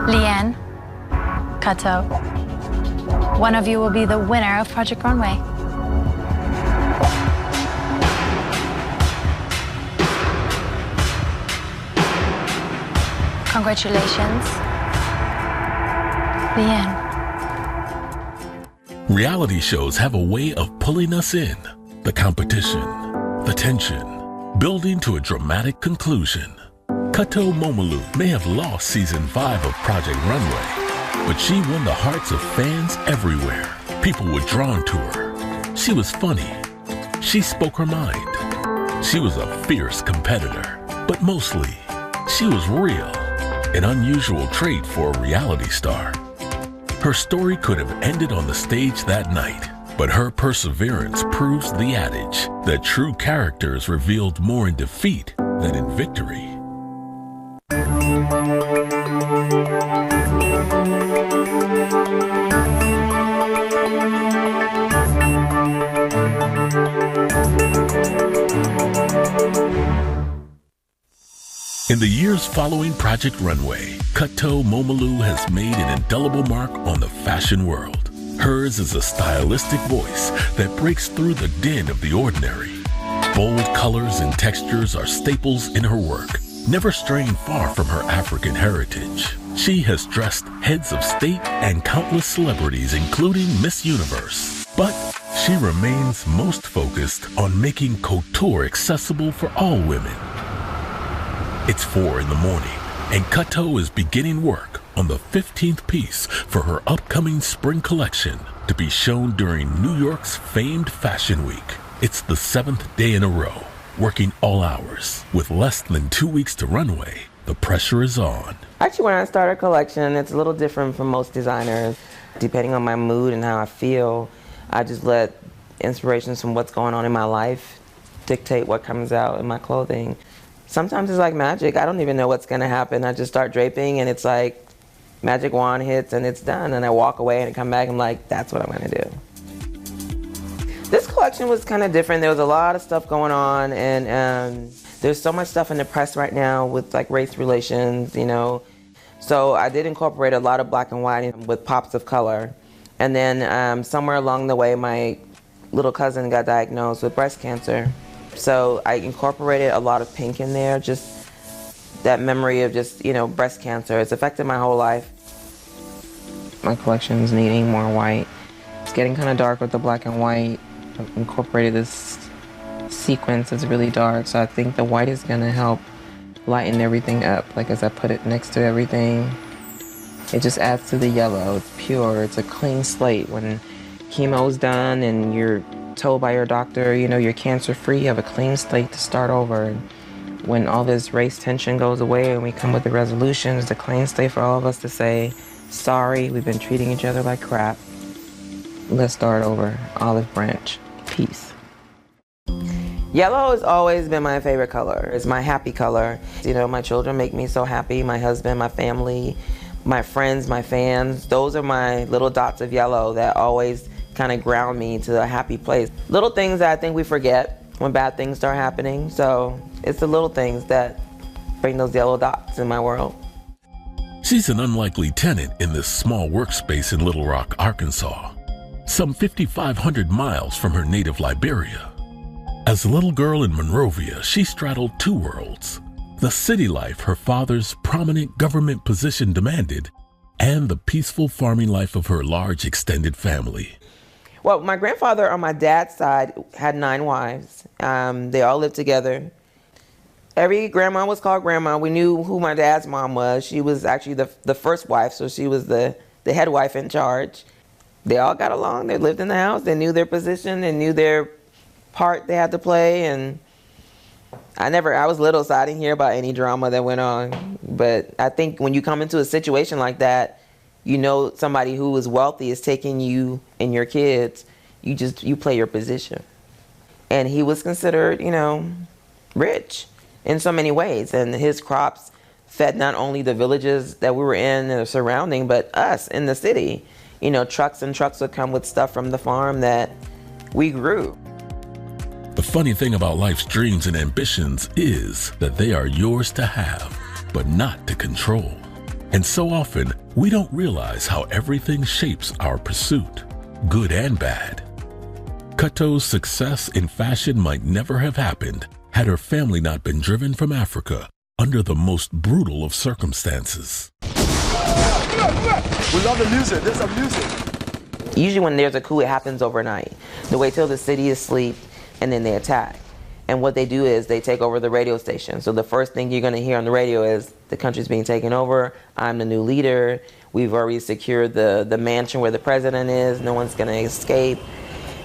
Leanne, Kato, one of you will be the winner of Project Runway. Congratulations, Leanne. Reality shows have a way of pulling us in. The competition, the tension, building to a dramatic conclusion. Korto Momolu may have lost season 5 of Project Runway, but she won the hearts of fans everywhere. People were drawn to her. She was funny. She spoke her mind. She was a fierce competitor, but mostly, she was real, an unusual trait for a reality star. Her story could have ended on the stage that night, but her perseverance proves the adage that true characters revealed more in defeat than in victory. In the years following Project Runway, Korto Momolu has made an indelible mark on the fashion world. Hers is a stylistic voice that breaks through the din of the ordinary. Bold colors and textures are staples in her work, never straying far from her African heritage. She has dressed heads of state and countless celebrities, including Miss Universe. But she remains most focused on making couture accessible for all women. It's 4 in the morning, and Korto is beginning work on the 15th piece for her upcoming spring collection to be shown during New York's famed Fashion Week. It's the 7th day in a row, working all hours. With less than 2 weeks to runway, the pressure is on. Actually, when I start a collection, it's a little different from most designers. Depending on my mood and how I feel, I just let inspirations from what's going on in my life dictate what comes out in my clothing. Sometimes it's like magic. I don't even know what's going to happen. I just start draping and it's like magic wand hits and it's done. And I walk away and I come back and I'm like, that's what I'm going to do. This collection was kind of different. There was a lot of stuff going on and there's so much stuff in the press right now with like race relations, you know. So I did incorporate a lot of black and white with pops of color. And then somewhere along the way, my little cousin got diagnosed with breast cancer. So I incorporated a lot of pink in there, just that memory of just, you know, breast cancer. It's affected my whole life. My collection's needing more white. It's getting kind of dark with the black and white. I've incorporated this sequence that's really dark, so I think the white is gonna help lighten everything up. Like as I put it next to everything, it just adds to the yellow. It's pure, it's a clean slate. When chemo's done and you're told by your doctor, you know, you're cancer-free, you have a clean slate to start over. And when all this race tension goes away and we come with the resolutions, the clean slate for all of us to say, sorry, we've been treating each other like crap. Let's start over. Olive branch. Peace. Yellow has always been my favorite color. It's my happy color. You know, my children make me so happy, my husband, my family, my friends, my fans. Those are my little dots of yellow that always kind of ground me to a happy place. Little things that I think we forget when bad things start happening. So it's the little things that bring those yellow dots in my world. She's an unlikely tenant in this small workspace in Little Rock, Arkansas, some 5,500 miles from her native Liberia. As a little girl in Monrovia, she straddled two worlds: the city life her father's prominent government position demanded, and the peaceful farming life of her large extended family. Well, my grandfather on my dad's side had 9 wives. They all lived together. Every grandma was called grandma. We knew who my dad's mom was. She was actually the first wife, so she was the head wife in charge. They all got along. They lived in the house. They knew their position. They knew their part they had to play. And I was little, so I didn't hear about any drama that went on. But I think when you come into a situation like that, you know somebody who is wealthy is taking you and your kids, you play your position. And he was considered, you know, rich in so many ways. And his crops fed not only the villages that we were in and the surrounding, but us in the city. You know, trucks and trucks would come with stuff from the farm that we grew. The funny thing about life's dreams and ambitions is that they are yours to have, but not to control. And so often, we don't realize how everything shapes our pursuit, good and bad. Korto's success in fashion might never have happened had her family not been driven from Africa under the most brutal of circumstances. We love the music. There's some music. Usually when there's a coup, it happens overnight. They wait till the city is asleep, and then they attack. And what they do is they take over the radio station. So the first thing you're going to hear on the radio is the country's being taken over. I'm the new leader. We've already secured the mansion where the president is. No one's going to escape.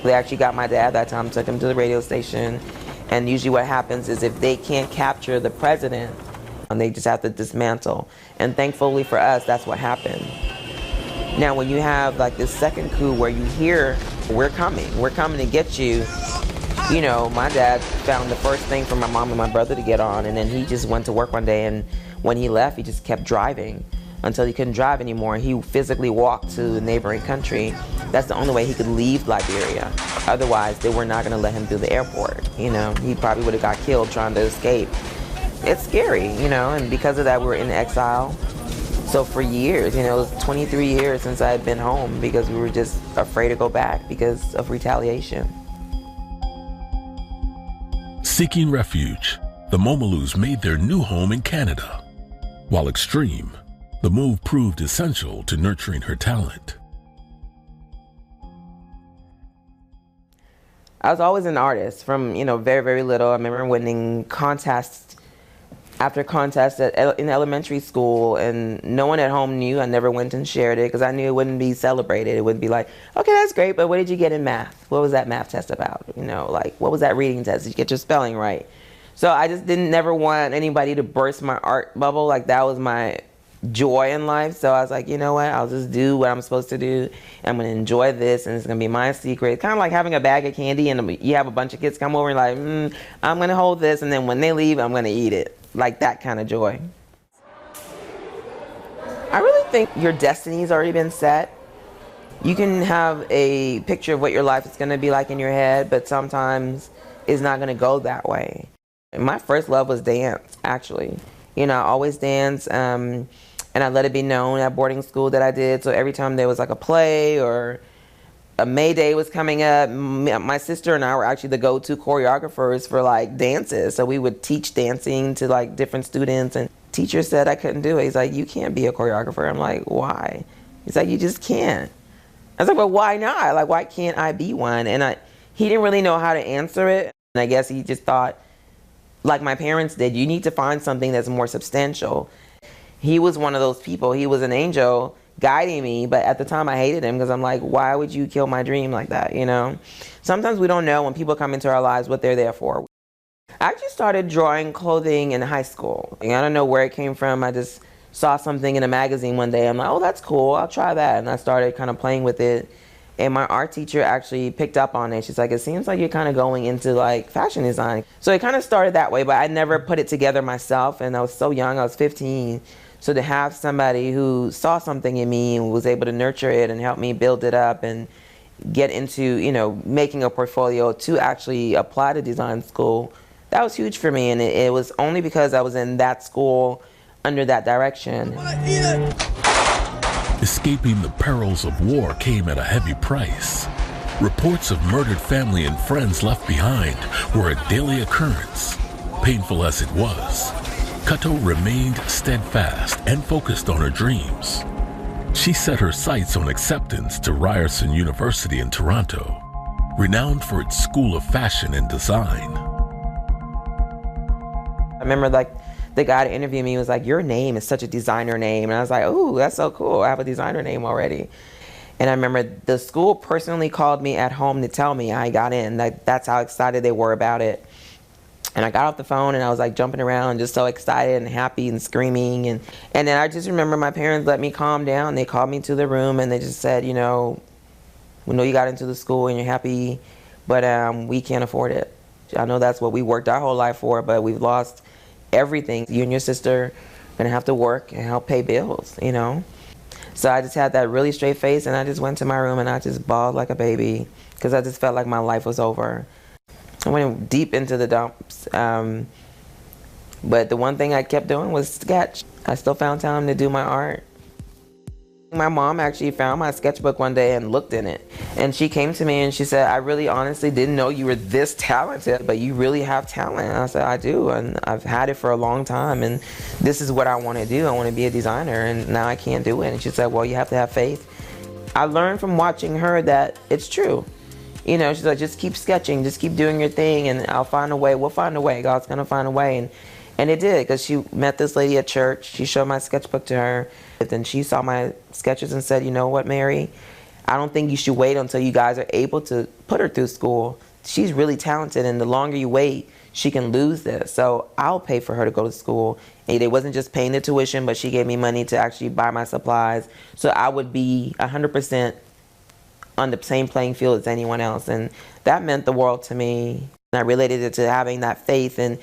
They actually got my dad that time, took him to the radio station. And usually what happens is if they can't capture the president, they just have to dismantle. And thankfully for us, that's what happened. Now when you have like this second coup where you hear, we're coming to get you. You know, my dad found the first thing for my mom and my brother to get on, and then he just went to work one day, and when he left, he just kept driving until he couldn't drive anymore. He physically walked to the neighboring country. That's the only way he could leave Liberia. Otherwise, they were not going to let him through the airport. You know, he probably would have got killed trying to escape. It's scary, you know, and because of that, we're in exile. So for years, you know, it was 23 years since I had been home because we were just afraid to go back because of retaliation. Seeking refuge, the Momolus made their new home in Canada. While extreme, the move proved essential to nurturing her talent. I was always an artist from, you know, very, very little. I remember winning contests after contests in elementary school, and no one at home knew. I never went and shared it because I knew it wouldn't be celebrated. It wouldn't be like, okay, that's great, but what did you get in math? What was that math test about? You know, like, what was that reading test? Did you get your spelling right? So I just never want anybody to burst my art bubble. Like, that was my joy in life. So I was like, you know what, I'll just do what I'm supposed to do. I'm going to enjoy this, and it's going to be my secret. It's kind of like having a bag of candy and you have a bunch of kids come over and like, I'm going to hold this, and then when they leave, I'm going to eat it. Like that kind of joy. I really think your destiny's already been set. You can have a picture of what your life is going to be like in your head, but sometimes it's not going to go that way. And my first love was dance, actually. You know, I always dance, and I let it be known at boarding school that I did. So every time there was like a play or a May Day was coming up, my sister and I were actually the go-to choreographers for like dances. So we would teach dancing to like different students, and teacher said I couldn't do it. He's like, you can't be a choreographer. I'm like, why? He's like, you just can't. I was like, well, why not? Like, why can't I be one? And he didn't really know how to answer it. And I guess he just thought, like my parents did, you need to find something that's more substantial. He was one of those people. He was an angel guiding me, but at the time I hated him because I'm like, why would you kill my dream like that, you know? Sometimes we don't know when people come into our lives what they're there for. I actually started drawing clothing in high school. I don't know where it came from. I just saw something in a magazine one day. I'm like, oh, that's cool. I'll try that. And I started kind of playing with it. And my art teacher actually picked up on it. She's like, it seems like you're kind of going into like fashion design. So it kind of started that way, but I never put it together myself. And I was so young, I was 15. So to have somebody who saw something in me and was able to nurture it and help me build it up and get into, you know, making a portfolio to actually apply to design school, that was huge for me. And it was only because I was in that school under that direction. Escaping the perils of war came at a heavy price. Reports of murdered family and friends left behind were a daily occurrence. Painful as it was, Korto remained steadfast and focused on her dreams. She set her sights on acceptance to Ryerson University in Toronto, renowned for its School of Fashion and Design. I remember like the guy that interviewed me was like, your name is such a designer name. And I was like, oh, that's so cool. I have a designer name already. And I remember the school personally called me at home to tell me I got in. That's how excited they were about it. And I got off the phone and I was like jumping around, just so excited and happy and screaming. And then I just remember my parents let me calm down. They called me to the room and they just said, you know, we know you got into the school and you're happy, but we can't afford it. I know that's what we worked our whole life for, but we've lost everything. You and your sister are gonna have to work and help pay bills, you know? So I just had that really straight face and I just went to my room and I just bawled like a baby because I just felt like my life was over. I went deep into the dumps, but the one thing I kept doing was sketch. I still found time to do my art. My mom actually found my sketchbook one day and looked in it. And she came to me and she said, I really honestly didn't know you were this talented, but you really have talent. And I said, I do, and I've had it for a long time, and this is what I want to do. I want to be a designer, and now I can't do it. And she said, well, you have to have faith. I learned from watching her that it's true. You know, she's like, just keep sketching, just keep doing your thing, and I'll find a way. We'll find a way. God's going to find a way. And it did, because she met this lady at church. She showed my sketchbook to her. But then she saw my sketches and said, you know what, Mary? I don't think you should wait until you guys are able to put her through school. She's really talented, and the longer you wait, she can lose this. So I'll pay for her to go to school. And it wasn't just paying the tuition, but she gave me money to actually buy my supplies. So I would be 100% on the same playing field as anyone else. And that meant the world to me. And I related it to having that faith and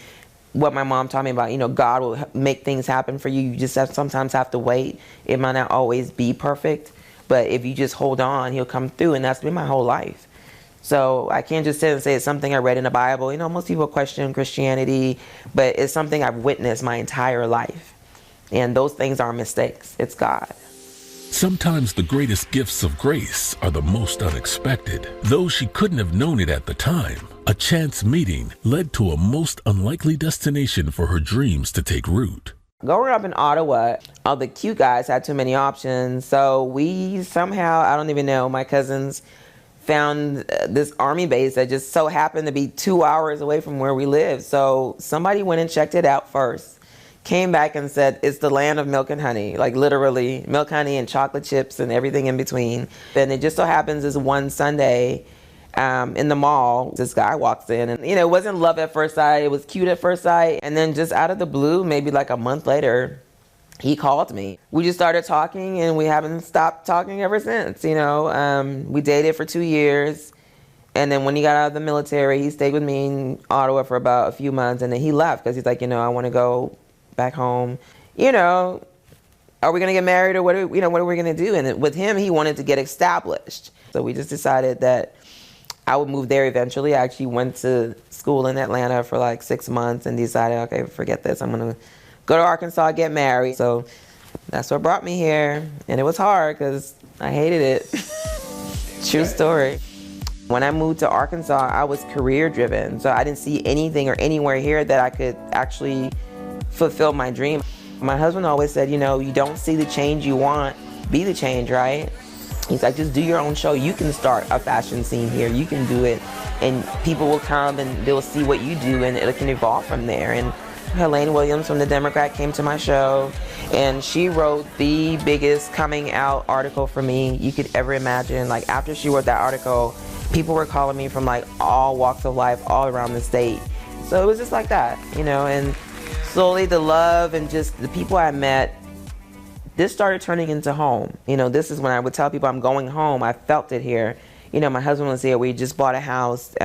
what my mom taught me about, you know, God will make things happen for you. You just sometimes have to wait. It might not always be perfect, but if you just hold on, he'll come through. And that's been my whole life. So I can't just sit and say it's something I read in the Bible. You know, most people question Christianity, but it's something I've witnessed my entire life. And those things aren't mistakes. It's God. Sometimes the greatest gifts of grace are the most unexpected. Though she couldn't have known it at the time, a chance meeting led to a most unlikely destination for her dreams to take root. Growing up in Ottawa, all the cute guys had too many options. So we somehow, I don't even know, my cousins found this army base that just so happened to be 2 hours away from where we lived. So somebody went and checked it out first. Came back and said, it's the land of milk and honey, like literally milk, honey, and chocolate chips and everything in between. And it just so happens is one Sunday in the mall, this guy walks in and, you know, it wasn't love at first sight. It was cute at first sight. And then just out of the blue, maybe like a month later, he called me. We just started talking and we haven't stopped talking ever since, you know. We dated for 2 years. And then when he got out of the military, he stayed with me in Ottawa for about a few months. And then he left because he's like, you know, I want to go back home. You know, are we going to get married or what are we going to do? And with him, he wanted to get established. So we just decided that I would move there eventually. I actually went to school in Atlanta for like 6 months and decided, okay, forget this. I'm going to go to Arkansas, get married. So that's what brought me here. And it was hard because I hated it. True story. When I moved to Arkansas, I was career driven. So I didn't see anything or anywhere here that I could actually fulfill my dream. My husband always said, you know, you don't see the change you want, be the change, right? He's like, just do your own show. You can start a fashion scene here. You can do it. And people will come and they'll see what you do and it can evolve from there. And Helene Williams from The Democrat came to my show and she wrote the biggest coming out article for me you could ever imagine. Like after she wrote that article, people were calling me from like all walks of life, all around the state. So it was just like that, you know, and slowly the love and just the people I met, this started turning into home. You know, this is when I would tell people I'm going home. I felt it here. You know, my husband was here. We just bought a house.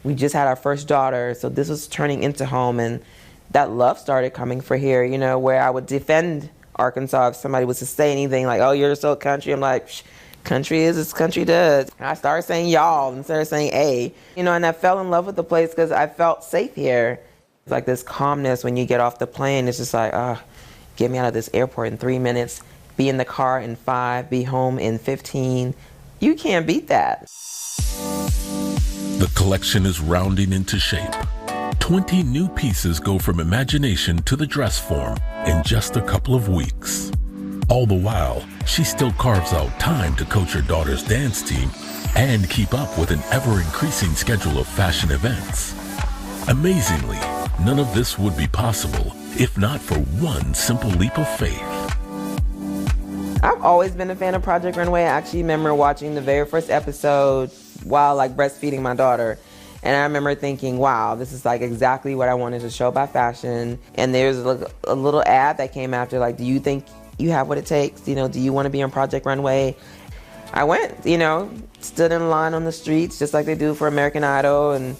We just had our first daughter. So this was turning into home. And that love started coming for here, you know, where I would defend Arkansas if somebody was to say anything like, oh, you're so country. I'm like, country is as country does. And I started saying y'all instead of saying a. You know, and I fell in love with the place because I felt safe here. It's like this calmness when you get off the plane. It's just like, get me out of this airport in 3 minutes, be in the car in 5, be home in 15. You can't beat that. The collection is rounding into shape. 20 new pieces go from imagination to the dress form in just a couple of weeks. All the while, she still carves out time to coach her daughter's dance team and keep up with an ever-increasing schedule of fashion events. Amazingly, none of this would be possible if not for one simple leap of faith. I've always been a fan of Project Runway. I actually remember watching the very first episode while like breastfeeding my daughter. And I remember thinking, wow, this is like exactly what I wanted to show about fashion. And there's a little ad that came after, like, do you think you have what it takes? You know, do you want to be on Project Runway? I went, you know, stood in line on the streets just like they do for American Idol, and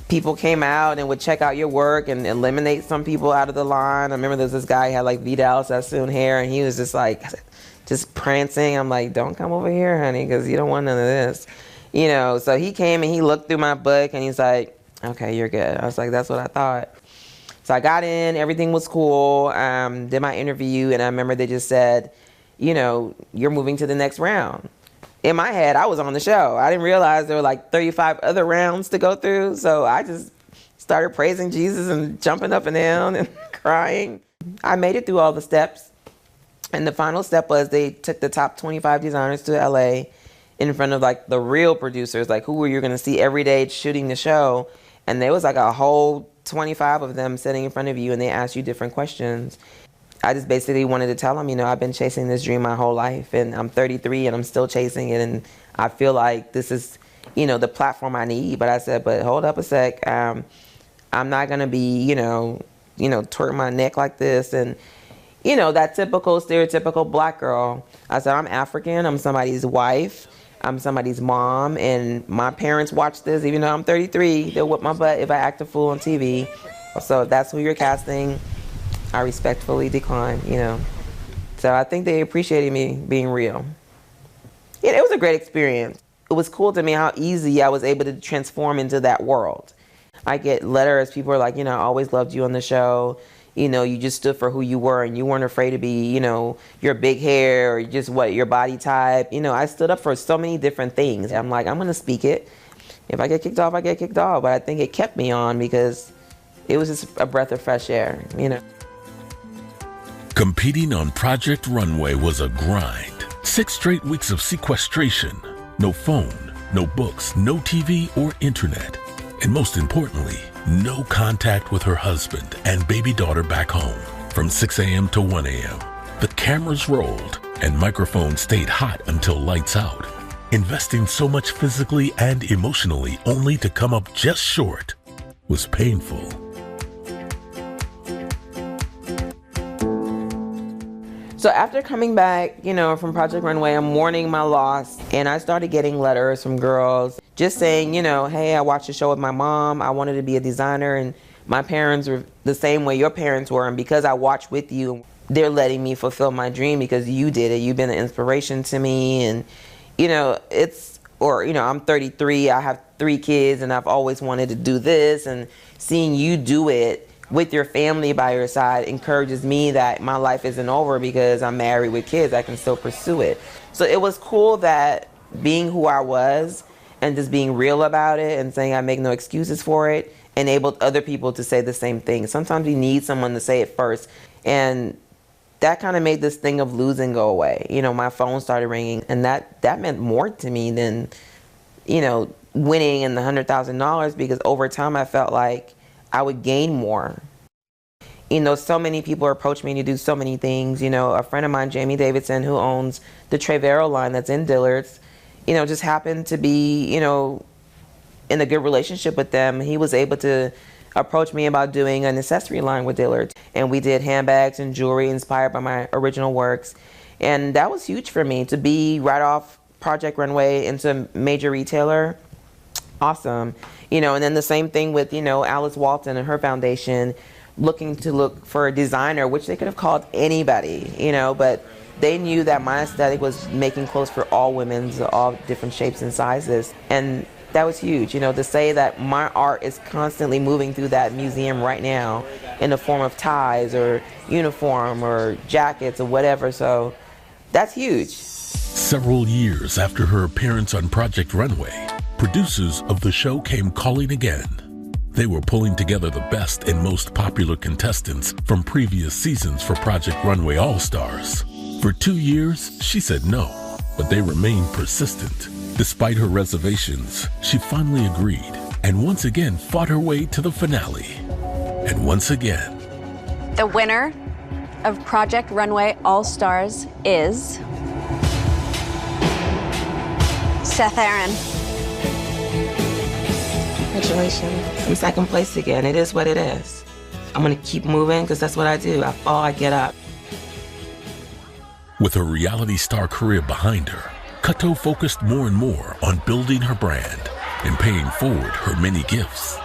people came out and would check out your work and eliminate some people out of the line. I remember there was this guy who had like Vidal Sassoon hair and he was just like, just prancing. I'm like, don't come over here, honey, because you don't want none of this. You know, so he came and he looked through my book and he's like, okay, you're good. I was like, that's what I thought. So I got in, everything was cool, did my interview, and I remember they just said, you know, you're moving to the next round. In my head, I was on the show. I didn't realize there were like 35 other rounds to go through. So I just started praising Jesus and jumping up and down and crying. I made it through all the steps. And the final step was they took the top 25 designers to LA in front of like the real producers, like who were you going to see every day shooting the show. And there was like a whole 25 of them sitting in front of you, and they asked you different questions. I just basically wanted to tell them, you know, I've been chasing this dream my whole life, and I'm 33 and I'm still chasing it, and I feel like this is, you know, the platform I need. But I said, but hold up a sec, I'm not gonna be, you know, twerk my neck like this, and you know, that typical stereotypical black girl. I said, I'm African, I'm somebody's wife, I'm somebody's mom, and my parents watch this. Even though I'm 33, they'll whip my butt if I act a fool on TV. So if that's who you're casting, I respectfully decline, you know. So I think they appreciated me being real. Yeah, it was a great experience. It was cool to me how easy I was able to transform into that world. I get letters, people are like, you know, I always loved you on the show. You know, you just stood for who you were, and you weren't afraid to be, you know, your big hair or just your body type. You know, I stood up for so many different things. I'm like, I'm going to speak it. If I get kicked off, I get kicked off. But I think it kept me on because it was just a breath of fresh air, you know. Competing on Project Runway was a grind. 6 straight weeks of sequestration. No phone, no books, no TV or internet. And most importantly, no contact with her husband and baby daughter back home. From 6 a.m. to 1 a.m., the cameras rolled and microphones stayed hot until lights out. Investing so much physically and emotionally only to come up just short was painful. So after coming back, you know, from Project Runway, I'm mourning my loss, and I started getting letters from girls just saying, you know, hey, I watched the show with my mom. I wanted to be a designer, and my parents were the same way your parents were, and because I watched with you, they're letting me fulfill my dream because you did it. You've been an inspiration to me, and you know, I'm 33, I have 3 kids, and I've always wanted to do this, and seeing you do it with your family by your side encourages me that my life isn't over because I'm married with kids. I can still pursue it. So it was cool that being who I was and just being real about it and saying I make no excuses for it enabled other people to say the same thing. Sometimes you need someone to say it first. And that kind of made this thing of losing go away. You know, my phone started ringing, and that meant more to me than, you know, winning and the $100,000, because over time I felt like I would gain more. You know, so many people approach me to do so many things. You know, a friend of mine, Jamie Davidson, who owns the Trevero line that's in Dillard's, you know, just happened to be, you know, in a good relationship with them. He was able to approach me about doing an accessory line with Dillard's. And we did handbags and jewelry inspired by my original works. And that was huge for me to be right off Project Runway into a major retailer. Awesome. You know, and then the same thing with, you know, Alice Walton and her foundation looking for a designer, which they could have called anybody, you know, but they knew that my aesthetic was making clothes for all women, all different shapes and sizes. And that was huge, you know, to say that my art is constantly moving through that museum right now in the form of ties or uniform or jackets or whatever. So that's huge. Several years after her appearance on Project Runway, producers of the show came calling again. They were pulling together the best and most popular contestants from previous seasons for Project Runway All-Stars. For 2 years, she said no, but they remained persistent. Despite her reservations, she finally agreed and once again fought her way to the finale. And once again, the winner of Project Runway All-Stars is Seth Aaron. Congratulations. I'm second place again. It is what it is. I'm going to keep moving because that's what I do. I fall, I get up. With her reality star career behind her, Korto focused more and more on building her brand and paying forward her many gifts.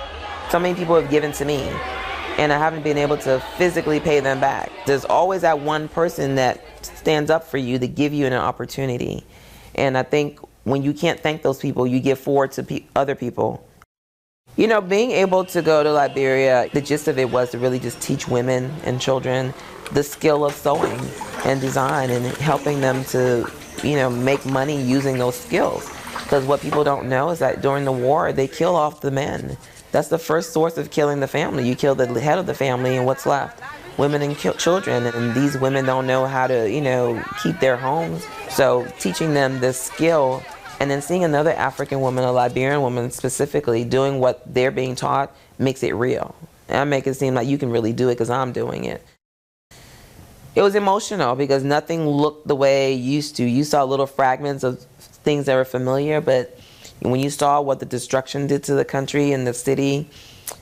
So many people have given to me, and I haven't been able to physically pay them back. There's always that one person that stands up for you to give you an opportunity. And I think when you can't thank those people, you give forward to other people. You know, being able to go to Liberia, the gist of it was to really just teach women and children the skill of sewing and design and helping them to, you know, make money using those skills. Because what people don't know is that during the war, they kill off the men. That's the first source of killing the family. You kill the head of the family and what's left? Women and children. And these women don't know how to, you know, keep their homes. So teaching them this skill and then seeing another African woman, a Liberian woman specifically, doing what they're being taught makes it real. And I make it seem like you can really do it because I'm doing it. It was emotional because nothing looked the way it used to. You saw little fragments of things that were familiar, but when you saw what the destruction did to the country and the city,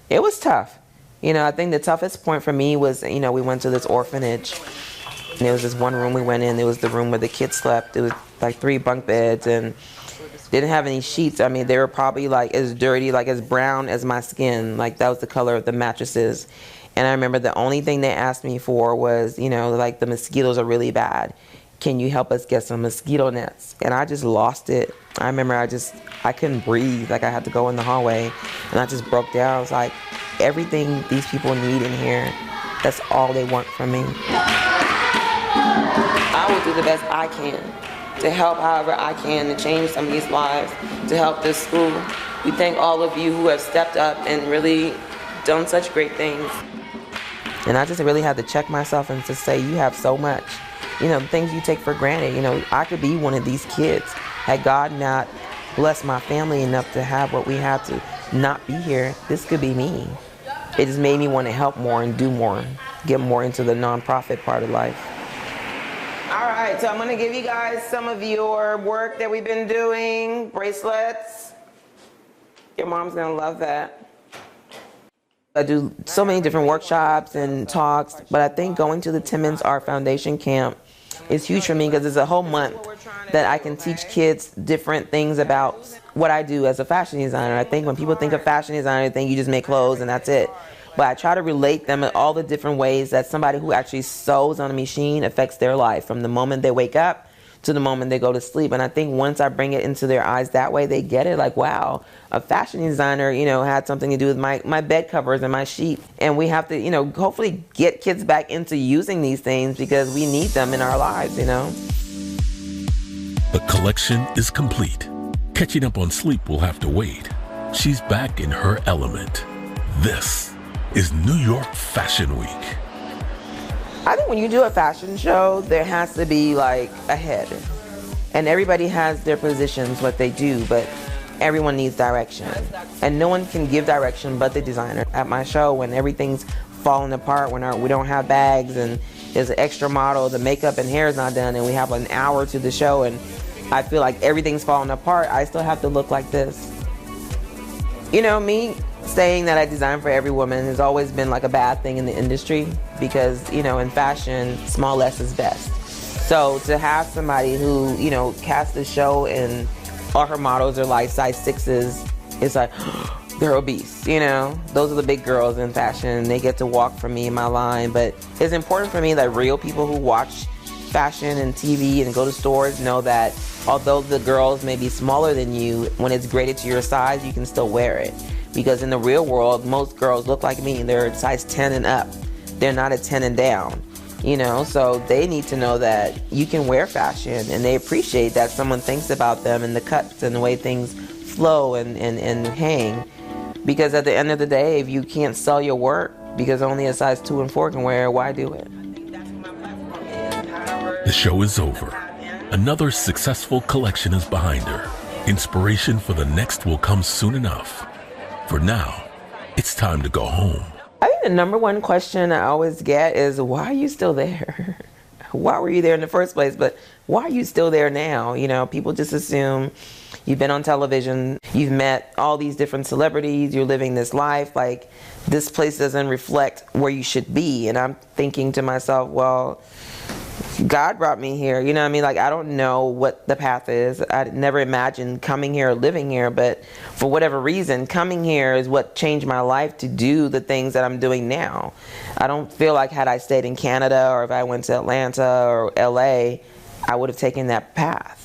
it was tough. You know, I think the toughest point for me was, you know, we went to this orphanage. And there was this one room we went in. It was the room where the kids slept. It was like 3 bunk beds and didn't have any sheets. I mean, they were probably like as dirty, like as brown as my skin. Like that was the color of the mattresses. And I remember the only thing they asked me for was, you know, like the mosquitoes are really bad. Can you help us get some mosquito nets? And I just lost it. I remember I couldn't breathe. Like I had to go in the hallway and I just broke down. I was like, everything these people need in here, that's all they want from me. I will do the best I can to help however I can to change some of these lives, to help this school. We thank all of you who have stepped up and really done such great things. And I just really had to check myself and to say, you have so much. You know, the things you take for granted. You know, I could be one of these kids. Had God not blessed my family enough to have what we have to not be here, this could be me. It just made me want to help more and do more, get more into the nonprofit part of life. All right, so I'm going to give you guys some of your work that we've been doing. Bracelets. Your mom's going to love that. I do so many different workshops and talks, but I think going to the Timmons Art Foundation camp is huge for me because it's a whole month that I can teach kids different things about what I do as a fashion designer. I think when people think of fashion designer, they think you just make clothes and that's it. But I try to relate them in all the different ways that somebody who actually sews on a machine affects their life from the moment they wake up to the moment they go to sleep. And I think once I bring it into their eyes that way, they get it. Like, wow, a fashion designer, you know, had something to do with my bed covers and my sheet. And we have to, you know, hopefully get kids back into using these things because we need them in our lives, you know. The collection is complete. Catching up on sleep will have to wait. She's back in her element. This is New York Fashion Week. I think when you do a fashion show, there has to be like a head. And everybody has their positions, what they do, but everyone needs direction. And no one can give direction but the designer. At my show, when everything's falling apart, when we don't have bags and there's an extra model, the makeup and hair is not done, and we have an hour to the show and I feel like everything's falling apart, I still have to look like this. You know, me saying that I design for every woman has always been like a bad thing in the industry because, you know, in fashion, small less is best. So to have somebody who, you know, casts a show and all her models are like size 6s, it's like, they're obese, you know? Those are the big girls in fashion. They get to walk for me in my line. But it's important for me that real people who watch fashion and TV and go to stores know that although the girls may be smaller than you, when it's graded to your size, you can still wear it. Because in the real world, most girls look like me. They're size 10 and up. They're not a 10 and down, you know? So they need to know that you can wear fashion and they appreciate that someone thinks about them and the cuts and the way things flow and hang. Because at the end of the day, if you can't sell your work because only a size 2 and 4 can wear it, why do it? The show is over. Another successful collection is behind her. Inspiration for the next will come soon enough. For now, it's time to go home. I think the number one question I always get is, why are you still there? Why were you there in the first place? But why are you still there now? You know, people just assume you've been on television, you've met all these different celebrities, you're living this life, like this place doesn't reflect where you should be. And I'm thinking to myself, well, God brought me here, you know what I mean? Like, I don't know what the path is. I never imagined coming here or living here, but for whatever reason, coming here is what changed my life to do the things that I'm doing now. I don't feel like had I stayed in Canada or if I went to Atlanta or LA, I would have taken that path.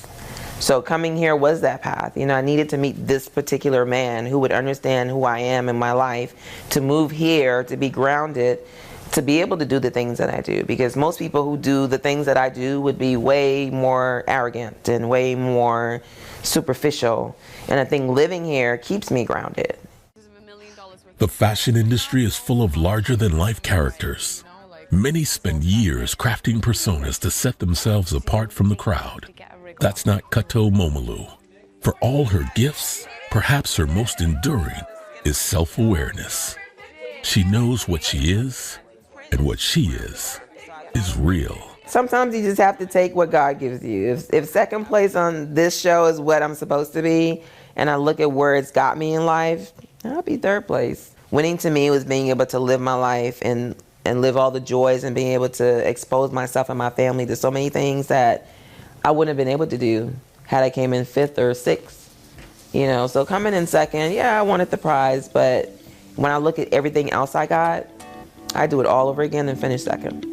So coming here was that path. You know, I needed to meet this particular man who would understand who I am in my life, to move here, to be grounded, to be able to do the things that I do. Because most people who do the things that I do would be way more arrogant and way more superficial. And I think living here keeps me grounded. The fashion industry is full of larger-than-life characters. Many spend years crafting personas to set themselves apart from the crowd. That's not Korto Momolu. For all her gifts, perhaps her most enduring is self-awareness. She knows what she is, and what she is real. Sometimes you just have to take what God gives you. If second place on this show is what I'm supposed to be, and I look at where it's got me in life, I'll be third place. Winning to me was being able to live my life and live all the joys and being able to expose myself and my family to so many things that I wouldn't have been able to do had I came in 5th or 6th. You know, so coming in second, yeah, I wanted the prize, but when I look at everything else I got, I do it all over again and finish second.